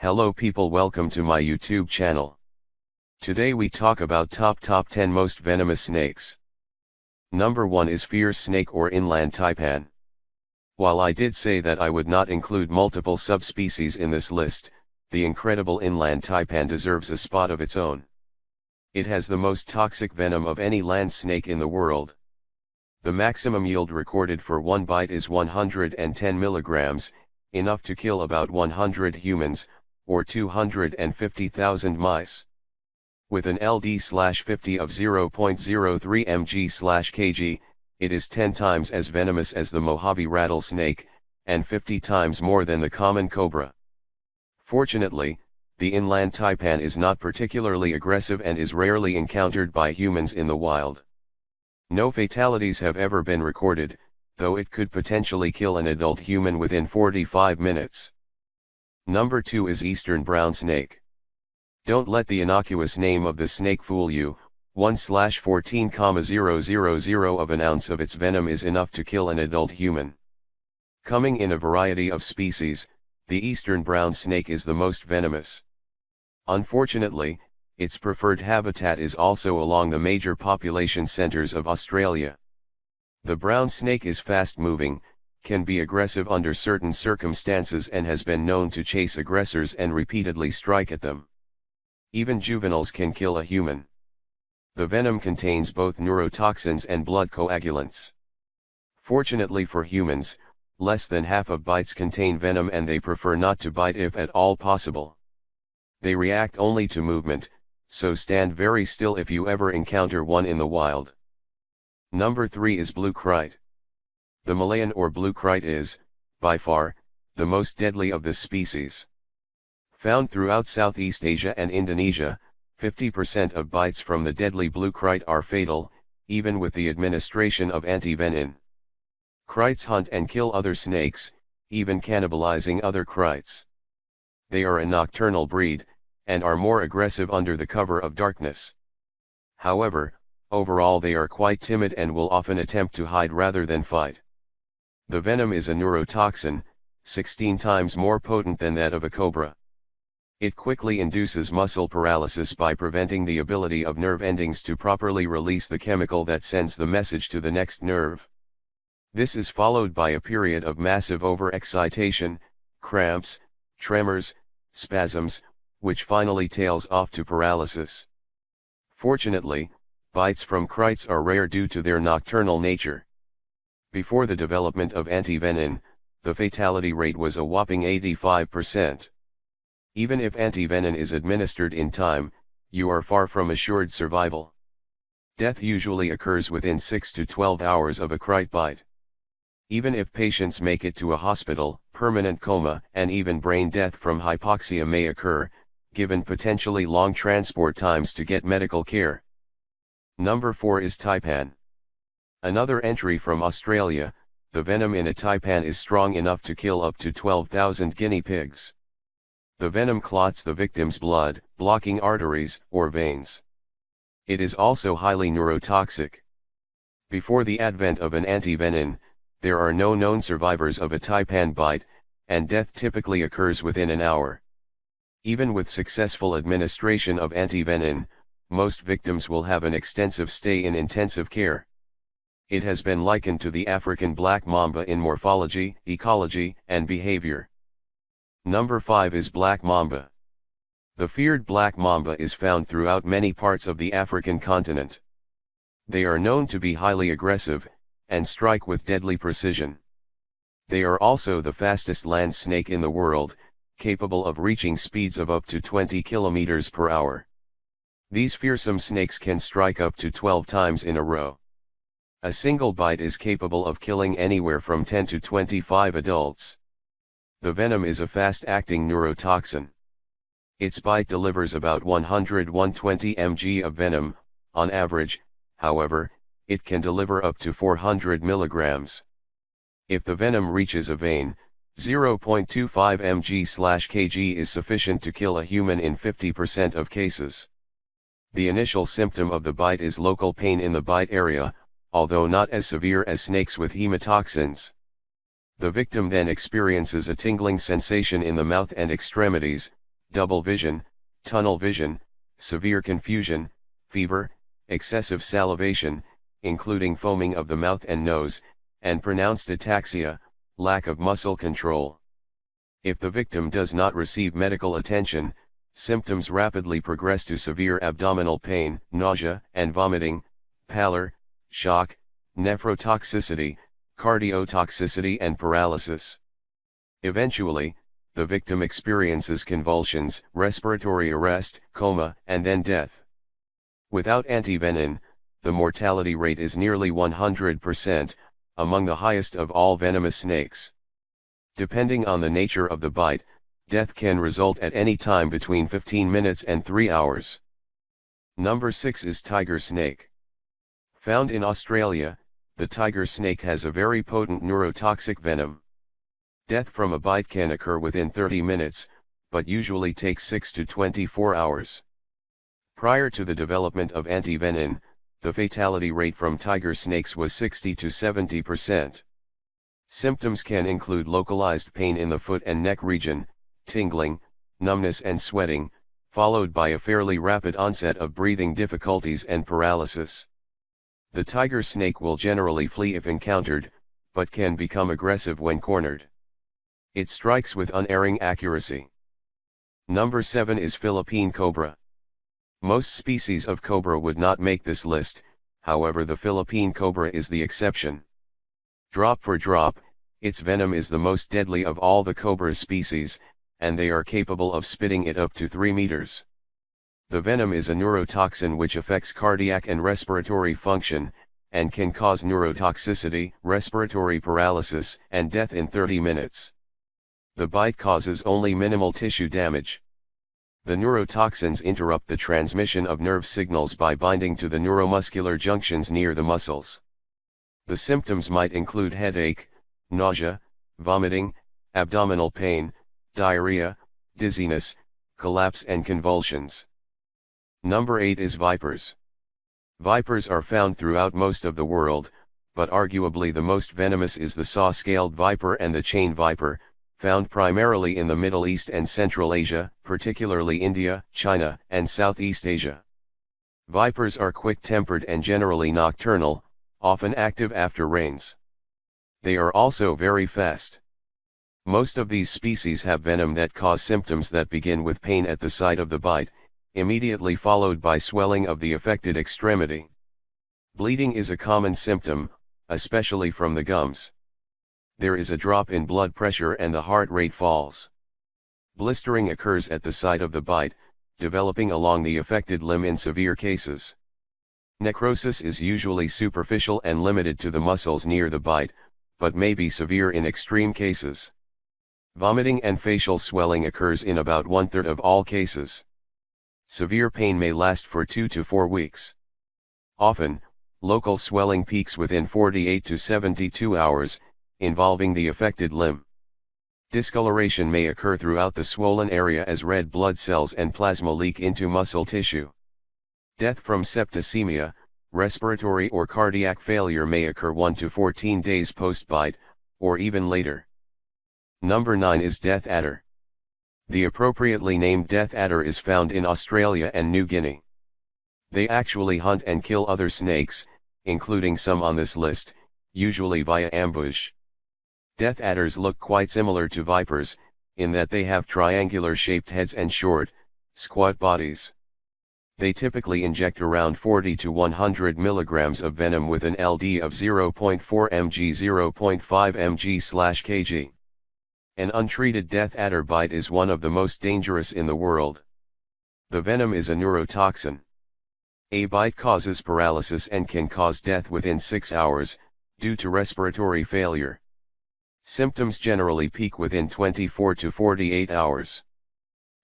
Hello people, welcome to my YouTube channel. Today we talk about top 10 most venomous snakes. Number 1 is fierce snake or inland taipan. While I did say that I would not include multiple subspecies in this list, the incredible inland taipan deserves a spot of its own. It has the most toxic venom of any land snake in the world. The maximum yield recorded for one bite is 110 milligrams, enough to kill about 100 humans, or 250,000 mice. With an LD/50 of 0.03 mg/kg, it is 10 times as venomous as the Mojave rattlesnake, and 50 times more than the common cobra. Fortunately, the inland taipan is not particularly aggressive and is rarely encountered by humans in the wild. No fatalities have ever been recorded, though it could potentially kill an adult human within 45 minutes. Number 2 is eastern brown snake. Don't let the innocuous name of the snake fool you. 1/14,000 of an ounce of its venom is enough to kill an adult human. Coming in a variety of species, the eastern brown snake is the most venomous. Unfortunately, its preferred habitat is also along the major population centers of Australia. The brown snake is fast-moving, can be aggressive under certain circumstances, and has been known to chase aggressors and repeatedly strike at them. Even juveniles can kill a human. The venom contains both neurotoxins and blood coagulants. Fortunately for humans, less than half of bites contain venom, and they prefer not to bite if at all possible. They react only to movement, so stand very still if you ever encounter one in the wild. Number 3 is blue krait. The Malayan or blue krait is, by far, the most deadly of this species. Found throughout Southeast Asia and Indonesia, 50% of bites from the deadly blue krait are fatal, even with the administration of anti-venin. Krites hunt and kill other snakes, even cannibalizing other krites. They are a nocturnal breed, and are more aggressive under the cover of darkness. However, overall they are quite timid and will often attempt to hide rather than fight. The venom is a neurotoxin, 16 times more potent than that of a cobra. It quickly induces muscle paralysis by preventing the ability of nerve endings to properly release the chemical that sends the message to the next nerve. This is followed by a period of massive overexcitation, cramps, tremors, spasms, which finally tails off to paralysis. Fortunately, bites from krites are rare due to their nocturnal nature. Before the development of anti-venin, the fatality rate was a whopping 85%. Even if anti-venin is administered in time, you are far from assured survival. Death usually occurs within 6 to 12 hours of a krait bite. Even if patients make it to a hospital, permanent coma and even brain death from hypoxia may occur, given potentially long transport times to get medical care. Number 4 is taipan. Another entry from Australia. The venom in a taipan is strong enough to kill up to 12,000 guinea pigs. The venom clots the victim's blood, blocking arteries or veins. It is also highly neurotoxic. Before the advent of an anti-venin, there are no known survivors of a taipan bite, and death typically occurs within an hour. Even with successful administration of anti-venin, most victims will have an extensive stay in intensive care. It has been likened to the African black mamba in morphology, ecology, and behavior. Number 5 is black mamba. The feared black mamba is found throughout many parts of the African continent. They are known to be highly aggressive, and strike with deadly precision. They are also the fastest land snake in the world, capable of reaching speeds of up to 20 km per hour. These fearsome snakes can strike up to 12 times in a row. A single bite is capable of killing anywhere from 10 to 25 adults. The venom is a fast-acting neurotoxin. Its bite delivers about 120 mg of venom, on average. However, it can deliver up to 400 milligrams. If the venom reaches a vein, 0.25 mg/kg is sufficient to kill a human in 50% of cases. The initial symptom of the bite is local pain in the bite area, although not as severe as snakes with hemotoxins. The victim then experiences a tingling sensation in the mouth and extremities, double vision, tunnel vision, severe confusion, fever, excessive salivation, including foaming of the mouth and nose, and pronounced ataxia, lack of muscle control. If the victim does not receive medical attention, symptoms rapidly progress to severe abdominal pain, nausea and vomiting, pallor, shock, nephrotoxicity, cardiotoxicity and paralysis. Eventually, the victim experiences convulsions, respiratory arrest, coma, and then death. Without antivenin, the mortality rate is nearly 100%, among the highest of all venomous snakes. Depending on the nature of the bite, death can result at any time between 15 minutes and 3 hours. Number 6 is tiger snake. Found in Australia, the tiger snake has a very potent neurotoxic venom. Death from a bite can occur within 30 minutes, but usually takes 6 to 24 hours. Prior to the development of antivenin, the fatality rate from tiger snakes was 60 to 70%. Symptoms can include localized pain in the foot and neck region, tingling, numbness and sweating, followed by a fairly rapid onset of breathing difficulties and paralysis. The tiger snake will generally flee if encountered, but can become aggressive when cornered. It strikes with unerring accuracy. Number 7 is Philippine Cobra. Most species of cobra would not make this list, however the Philippine Cobra is the exception. Drop for drop, its venom is the most deadly of all the cobra species, and they are capable of spitting it up to 3 meters. The venom is a neurotoxin which affects cardiac and respiratory function, and can cause neurotoxicity, respiratory paralysis, and death in 30 minutes. The bite causes only minimal tissue damage. The neurotoxins interrupt the transmission of nerve signals by binding to the neuromuscular junctions near the muscles. The symptoms might include headache, nausea, vomiting, abdominal pain, diarrhea, dizziness, collapse and convulsions. Number 8 is vipers. Vipers are found throughout most of the world, but arguably the most venomous is the saw-scaled viper and the chain viper, found primarily in the Middle East and Central Asia, particularly India, China, and Southeast Asia. Vipers are quick-tempered and generally nocturnal, often active after rains. They are also very fast. Most of these species have venom that cause symptoms that begin with pain at the site of the bite, immediately followed by swelling of the affected extremity. Bleeding is a common symptom, especially from the gums. There is a drop in blood pressure and the heart rate falls. Blistering occurs at the site of the bite, developing along the affected limb in severe cases. Necrosis is usually superficial and limited to the muscles near the bite, but may be severe in extreme cases. Vomiting and facial swelling occurs in about 1/3 of all cases. Severe pain may last for 2 to 4 weeks. Often, local swelling peaks within 48 to 72 hours, involving the affected limb. Discoloration may occur throughout the swollen area as red blood cells and plasma leak into muscle tissue. Death from septicemia, respiratory or cardiac failure may occur 1 to 14 days post-bite, or even later. Number 9 is death adder. The appropriately named death adder is found in Australia and New Guinea. They actually hunt and kill other snakes, including some on this list, usually via ambush. Death adders look quite similar to vipers, in that they have triangular-shaped heads and short, squat bodies. They typically inject around 40 to 100 milligrams of venom with an LD of 0.4 mg 0.5 mg/kg. An untreated death adder bite is one of the most dangerous in the world. The venom is a neurotoxin. A bite causes paralysis and can cause death within 6 hours, due to respiratory failure. Symptoms generally peak within 24 to 48 hours.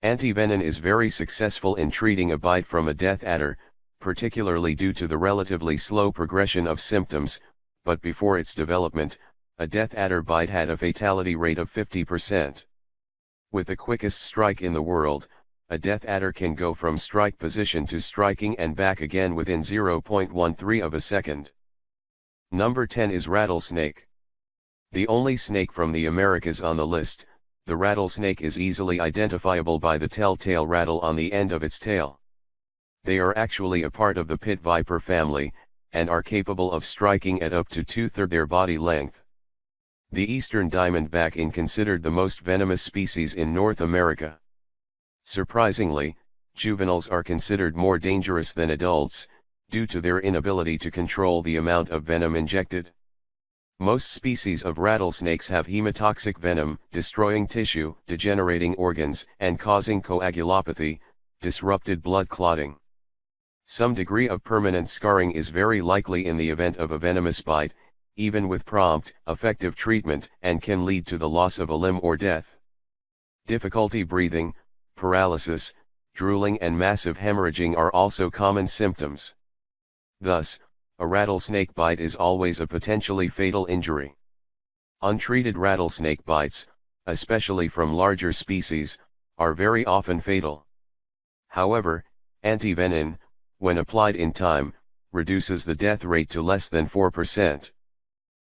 Antivenin is very successful in treating a bite from a death adder, particularly due to the relatively slow progression of symptoms, but before its development, a death adder bite had a fatality rate of 50%. With the quickest strike in the world, a death adder can go from strike position to striking and back again within 0.13 of a second. Number 10 is rattlesnake. The only snake from the Americas on the list, The rattlesnake is easily identifiable by the telltale rattle on the end of its tail. They are actually a part of the pit viper family, and are capable of striking at up to 2/3 their body length. The eastern diamondback is considered the most venomous species in North America. Surprisingly, juveniles are considered more dangerous than adults, due to their inability to control the amount of venom injected. Most species of rattlesnakes have hemotoxic venom, destroying tissue, degenerating organs, and causing coagulopathy, disrupted blood clotting. Some degree of permanent scarring is very likely in the event of a venomous bite, even with prompt, effective treatment, and can lead to the loss of a limb or death. Difficulty breathing, paralysis, drooling and massive hemorrhaging are also common symptoms. Thus, a rattlesnake bite is always a potentially fatal injury. Untreated rattlesnake bites, especially from larger species, are very often fatal. However, antivenin, when applied in time, reduces the death rate to less than 4%.